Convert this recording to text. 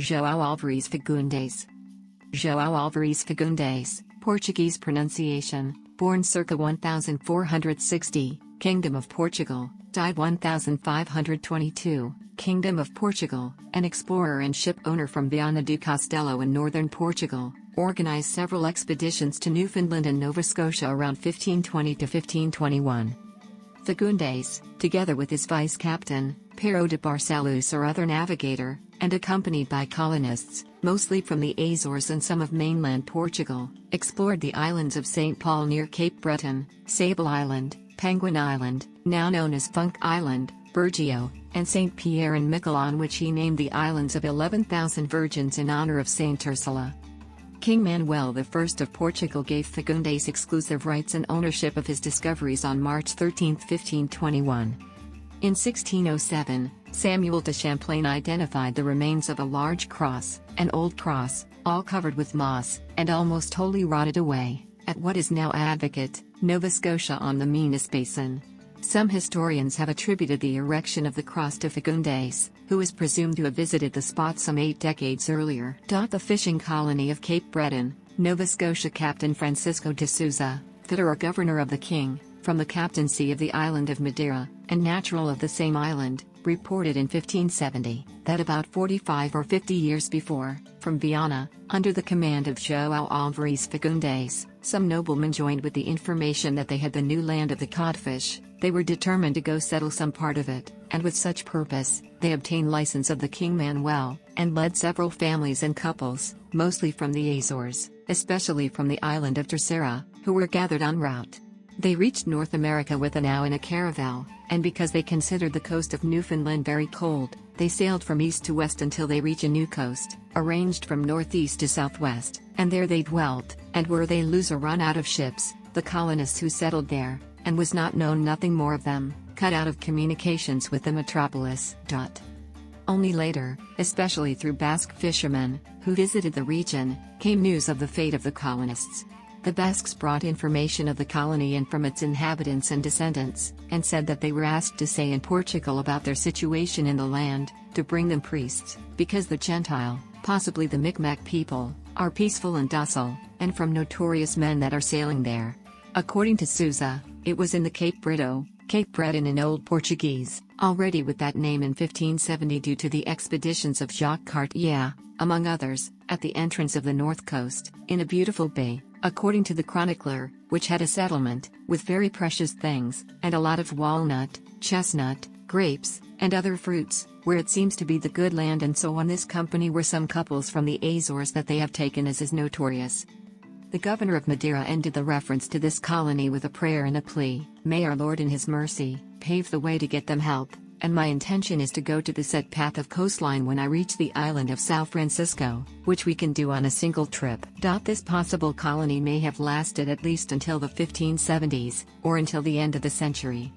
João Álvares Fagundes. João Álvares Fagundes, Portuguese pronunciation, born circa 1460, Kingdom of Portugal, died 1522, Kingdom of Portugal, an explorer and ship owner from Viana do Castelo in northern Portugal, organized several expeditions to Newfoundland and Nova Scotia around 1520 to 1521. Fagundes, together with his vice-captain, Pero de Barcelos or other navigator, and accompanied by colonists, mostly from the Azores and some of mainland Portugal, explored the islands of St. Paul near Cape Breton, Sable Island, Penguin Island, now known as Funk Island, Burgio, and St. Pierre and Miquelon, which he named the Islands of 11,000 Virgins in honor of Saint Ursula. King Manuel I of Portugal gave Fagundes exclusive rights and ownership of his discoveries on March 13, 1521. In 1607, Samuel de Champlain identified the remains of a large cross, an old cross, all covered with moss, and almost wholly rotted away, at what is now Advocate, Nova Scotia on the Minas Basin. Some historians have attributed the erection of the cross to Fagundes, who is presumed to have visited the spot some 8 decades earlier. The fishing colony of Cape Breton, Nova Scotia Captain Francisco de Souza, fitter or governor of the king, from the captaincy of the island of Madeira, and natural of the same island, reported in 1570, that about 45 or 50 years before, from Viana, under the command of João Álvares Fagundes, some noblemen joined with the information that they had the new land of the codfish. They were determined to go settle some part of it, and with such purpose, they obtained license of the King Manuel, and led several families and couples, mostly from the Azores, especially from the island of Terceira, who were gathered en route. They reached North America with a now in a caravel, and because they considered the coast of Newfoundland very cold, they sailed from east to west until they reached a new coast, arranged from northeast to southwest, and there they dwelt, and were they lose or run out of ships, the colonists who settled there, and was not known nothing more of them, cut out of communications with the metropolis. Only later, especially through Basque fishermen, who visited the region, came news of the fate of the colonists. The Basques brought information of the colony and from its inhabitants and descendants, and said that they were asked to say in Portugal about their situation in the land, to bring them priests, because the Gentile, possibly the Micmac people, are peaceful and docile, and from notorious men that are sailing there. According to Souza, it was in the Cape Breton in Old Portuguese, already with that name in 1570 due to the expeditions of Jacques Cartier, among others, at the entrance of the north coast, in a beautiful bay, according to the chronicler, which had a settlement, with very precious things, and a lot of walnut, chestnut, grapes, and other fruits, where it seems to be the good land, and so on. This company were some couples from the Azores that they have taken as is notorious. The governor of Madeira ended the reference to this colony with a prayer and a plea, "May our Lord in his mercy, pave the way to get them help, and my intention is to go to the said path of coastline when I reach the island of São Francisco, which we can do on a single trip." This possible colony may have lasted at least until the 1570s, or until the end of the century.